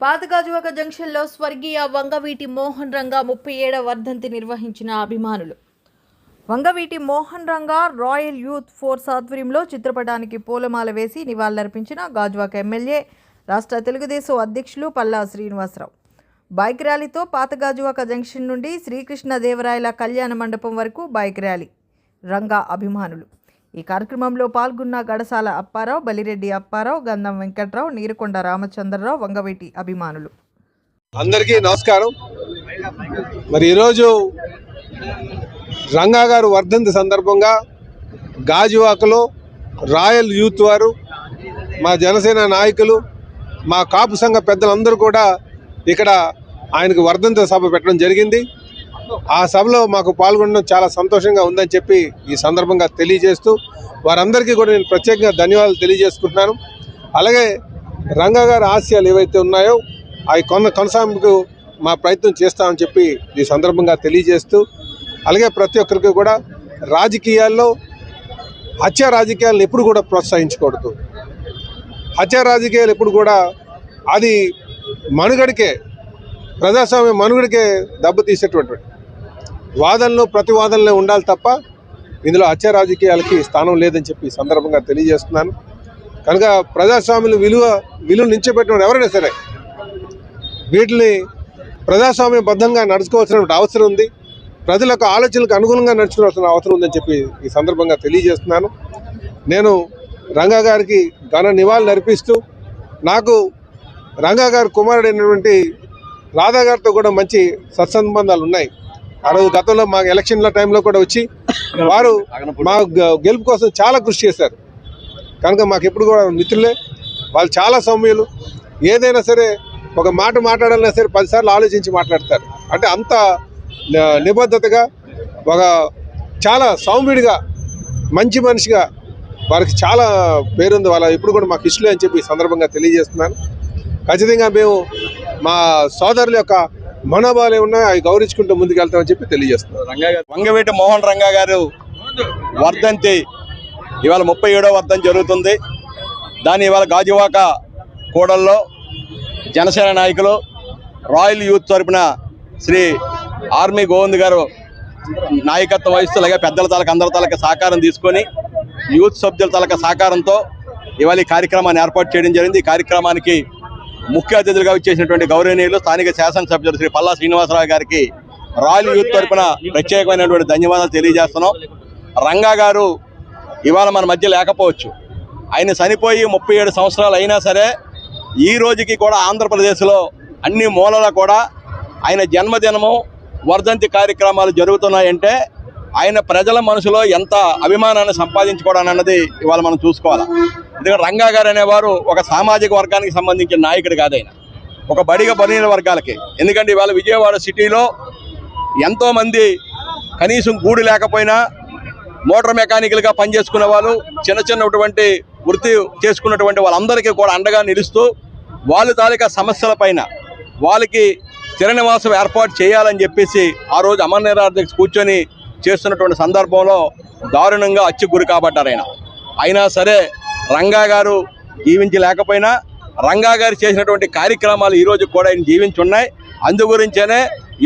పాతగాజువాక జంక్షన్లో స్వర్గీయ వంగవీటి మోహన్ రంగా 37వ వర్ధంతి నిర్వహించిన అభిమానులు. Vangaveeti Mohan Ranga royal youth force ఆధ్వర్యంలో చిత్రపటానికి పూలమాల వేసి నివాళులర్పించిన గాజువాక ఎమ్మెల్యే, రాష్ట్ర తెలుగుదేశం అధ్యక్షులు పల్లా శ్రీనివాసరావు. బైక్ ర్యాలీతో పాతగాజువాక జంక్షన్ నుండి శ్రీకృష్ణదేవరాయల కళ్యాణ మండపం వరకు బైక్ ర్యాలీ. రంగా అభిమానులు. ఈ కార్యక్రమంలో పాల్గొన్న గడసాల అప్పారావు, బలిరెడ్డి అప్పారావు, గంధం వెంకట్రావు, నీరుకొండ రామచంద్రరావు, వంగవీటి అభిమానులు. అందరికీ నమస్కారం. మరి ఈరోజు రంగా గారు వర్ధంతి సందర్భంగా గాజువాకలో రాయల్ యూత్ వారు, మా జనసేన నాయకులు, మా కాపు సంఘ పెద్దలందరూ కూడా ఇక్కడ ఆయనకు వర్ధంతి సభ పెట్టడం జరిగింది. ఆ సభలో మాకు పాల్గొనడం చాలా సంతోషంగా ఉందని చెప్పి ఈ సందర్భంగా తెలియజేస్తూ వారందరికీ కూడా నేను ప్రత్యేకంగా ధన్యవాదాలు తెలియజేసుకుంటున్నాను. అలాగే రంగా గారి ఆశయాలు ఏవైతే ఉన్నాయో అవి కొనసాగింపుకు మా ప్రయత్నం చేస్తామని చెప్పి ఈ సందర్భంగా తెలియజేస్తూ, అలాగే ప్రతి ఒక్కరికి కూడా రాజకీయాల్లో హత్య రాజకీయాలను ఎప్పుడు కూడా ప్రోత్సహించకూడదు. హత్య రాజకీయాలు ఎప్పుడు కూడా అది మనుగడికే, ప్రజాస్వామ్య మనుగడికే దెబ్బతీసేటువంటి వాదనలు, ప్రతివాదనలే ఉండాలి తప్ప ఇందులో హత్య రాజకీయాలకి స్థానం లేదని చెప్పి సందర్భంగా తెలియజేస్తున్నాను. కనుక ప్రజాస్వామ్యులు విలువ నిలిచిపెట్టిన ఎవరైనా సరే వీటిని ప్రజాస్వామ్యబద్ధంగా నడుచుకోవాల్సిన అవసరం ఉంది. ప్రజలకు ఆలోచనలకు అనుగుణంగా నడుచుకోవాల్సిన అవసరం ఉందని చెప్పి ఈ సందర్భంగా తెలియజేస్తున్నాను. నేను రంగా గారికి ఘన నివాళులు అర్పిస్తూ, నాకు రంగా గారి కుమారుడైనటువంటి రాధా గారితో కూడా మంచి సత్సంబంధాలు ఉన్నాయి. ఆ రోజు గతంలో మా ఎలక్షన్ల టైంలో కూడా వచ్చి వారు మా గెలుపు కోసం చాలా కృషి చేశారు. కనుక మాకు ఎప్పుడు కూడా మిత్రులే. వాళ్ళు చాలా సౌమ్యులు. ఏదైనా సరే ఒక మాట మాట్లాడాలన్నా సరే 10 సార్లు ఆలోచించి మాట్లాడతారు. అంటే అంత నిబద్ధతగా, ఒక చాలా సౌమ్యుడిగా, మంచి మనిషిగా వారికి చాలా పేరుంది. వాళ్ళ ఎప్పుడు కూడా మాకు ఇష్టలే అని చెప్పి ఈ సందర్భంగా తెలియజేస్తున్నాను. ఖచ్చితంగా మేము మా సోదరుల యొక్క మనోభావాలు ఏమన్నా అవి గౌరవించుకుంటూ ముందుకెళ్తామని చెప్పి తెలియజేస్తున్నాం. వంగవీటి మోహన్ రంగా గారు వర్ధంతి ఇవాళ 37వ వర్ధంతి జరుగుతుంది. దాన్ని ఇవాళ గాజువాక కూడల్లో జనసేన నాయకులు, రాయల్ యూత్ తరపున శ్రీ ఆర్మీ గోవింద్ గారు నాయకత్వం వహిస్తూ, అలాగే పెద్దల తాలూకా అందరి తాలూకా సహకారం తీసుకొని, యూత్ సభ్యుల తాలూకా సహకారంతో ఇవాళ ఈ కార్యక్రమాన్ని ఏర్పాటు చేయడం జరిగింది. ఈ కార్యక్రమానికి ముఖ్య అతిథులుగా వచ్చేసినటువంటి గౌరవనీయులు స్థానిక శాసనసభ్యులు శ్రీ పల్లా శ్రీనివాసరావు గారికి రాయల్ యూత్ తరపున ప్రత్యేకమైనటువంటి ధన్యవాదాలు తెలియజేస్తున్నాం. రంగా గారు ఇవాళ మన మధ్య లేకపోవచ్చు. ఆయన చనిపోయి 37 సంవత్సరాలు అయినా సరే ఈ రోజుకి కూడా ఆంధ్రప్రదేశ్లో అన్ని మూలలా కూడా ఆయన జన్మదినము, వర్ధంతి కార్యక్రమాలు జరుగుతున్నాయంటే ఆయన ప్రజల మనసులో ఎంత అభిమానాన్ని సంపాదించుకోవడం అన్నది ఇవాళ మనం చూసుకోవాలి. ఎందుకంటే రంగా గారు అనేవారు ఒక సామాజిక వర్గానికి సంబంధించిన నాయకుడు కాదు. ఆయన ఒక బడిగ బలహీన వర్గాలకి. ఎందుకంటే ఇవాళ విజయవాడ సిటీలో ఎంతోమంది కనీసం గూడు లేకపోయినా మోటార్ మెకానికల్గా పనిచేసుకునే వాళ్ళు, చిన్నటువంటి వృత్తి చేసుకున్నటువంటి వాళ్ళందరికీ కూడా అండగా నిలుస్తూ వాళ్ళ తాలూకా సమస్యల పైన వాళ్ళకి స్థిర నివాసం ఏర్పాటు చేయాలని చెప్పేసి ఆ రోజు అమర నిరాహార కూర్చొని చేస్తున్నటువంటి సందర్భంలో దారుణంగా హత్యకు గురి కాబడ్డారు. అయినా సరే రంగా గారు జీవించి లేకపోయినా రంగా గారు చేసినటువంటి కార్యక్రమాలు ఈరోజు కూడా ఆయన జీవించి ఉన్నాయి. అందు గురించేనే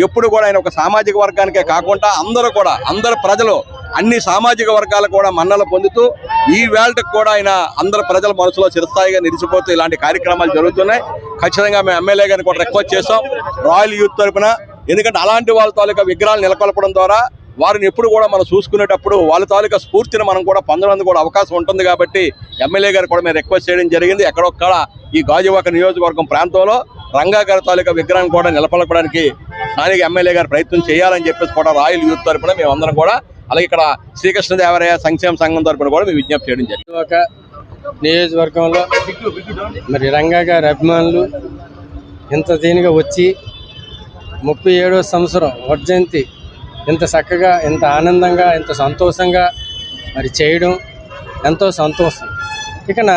ఎప్పుడు కూడా ఆయన ఒక సామాజిక వర్గానికే కాకుండా అందరు ప్రజలు, అన్ని సామాజిక వర్గాలు కూడా మన్నలు పొందుతూ ఈ వేళకు కూడా ఆయన అందరు ప్రజల మనసులో చిరస్థాయిగా నిలిచిపోతూ ఇలాంటి కార్యక్రమాలు జరుగుతున్నాయి. ఖచ్చితంగా మేము ఎమ్మెల్యే గారిని కూడా రిక్వెస్ట్ చేస్తాం రాయల్ యూత్ తరఫున. ఎందుకంటే అలాంటి వాళ్ళ తాలూకా విగ్రహాలు నెలకొల్పడం ద్వారా వారిని ఎప్పుడు కూడా మనం చూసుకునేటప్పుడు వాళ్ళ తాలూకా స్ఫూర్తిని మనం కూడా పొందడానికి కూడా అవకాశం ఉంటుంది. కాబట్టి ఎమ్మెల్యే గారు కూడా మేము రిక్వెస్ట్ చేయడం జరిగింది. ఎక్కడొక్కడ ఈ గాజువాక నియోజకవర్గం ప్రాంతంలో రంగా గారి తాలూకా విగ్రహాన్ని కూడా నెలకొల్పడానికి స్థానిక ఎమ్మెల్యే గారు ప్రయత్నం చేయాలని చెప్పేసి కూడా రాయల్ యూత్ తరపున మేమందరం కూడా, అలాగే ఇక్కడ శ్రీకృష్ణదేవరాయ సంక్షేమ సంఘం తరపున కూడా మేము విజ్ఞప్తి చేయడం జరిగింది. ఒక నియోజకవర్గంలో మరి రంగా గారి అభిమానులు ఇంత దీనిగా వచ్చి 37వ సంవత్సరం వర్ధంతి ఇంత చక్కగా, ఇంత ఆనందంగా, ఇంత సంతోషంగా మరి చేయడం ఎంతో సంతోషం. ఇకన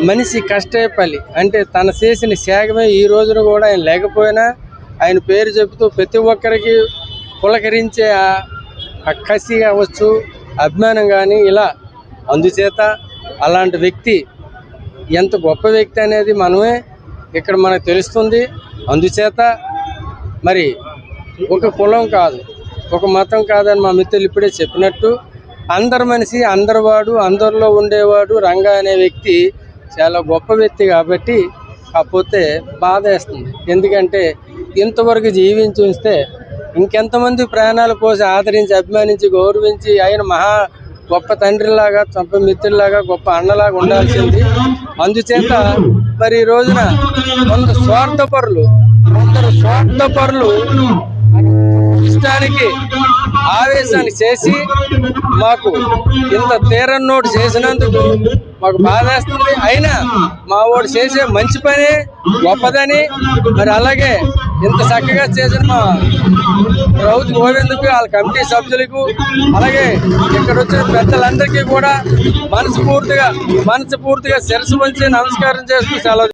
మనిషి కష్టపడి అంటే తన చేసిన త్యాగమే ఈ రోజున కూడా ఆయన లేకపోయినా ఆయన పేరు చెబుతూ ప్రతి ఒక్కరికి పులకరించే ఆ కసి కావచ్చు, అభిమానం కానీ ఇలా. అందుచేత అలాంటి వ్యక్తి ఎంత గొప్ప వ్యక్తి అనేది మనమే ఇక్కడ మనకు తెలుస్తుంది. అందుచేత మరి ఒక కులం కాదు, ఒక మతం కాదని మా మిత్రులు ఇప్పుడే చెప్పినట్టు అందరి మనిషి, అందరి వాడు, అందరిలో ఉండేవాడు రంగా అనే వ్యక్తి చాలా గొప్ప వ్యక్తి. కాబట్టి కాకపోతే బాధ వేస్తుంది. ఎందుకంటే ఇంతవరకు జీవించి ఉంచితే ఇంకెంతమంది ప్రాణాలు పోసి ఆదరించి, అభిమానించి, గౌరవించి ఆయన మహా గొప్ప తండ్రిలాగా, గొప్ప మిత్రులాగా, గొప్ప అన్నలాగా ఉండాల్సింది. అందుచేత మరి ఈ రోజున కొందరు స్వార్థపరులు ఇష్టానికి ఆవేశాన్ని చేసి మాకు ఇంత తీరని నోటు చేసినందుకు మాకు బాధేస్తుంది. అయినా మా వాడు చేసే మంచి పని గొప్పదని, మరి అలాగే ఇంత చక్కగా చేసిన మా రౌత్ గోవింద్కు, వాళ్ళ కమిటీ సభ్యులకు, అలాగే ఇక్కడ వచ్చిన పెద్దలందరికీ కూడా మనస్ఫూర్తిగా శిరస్సు వంచి నమస్కారం చేస్తూ సెలవు.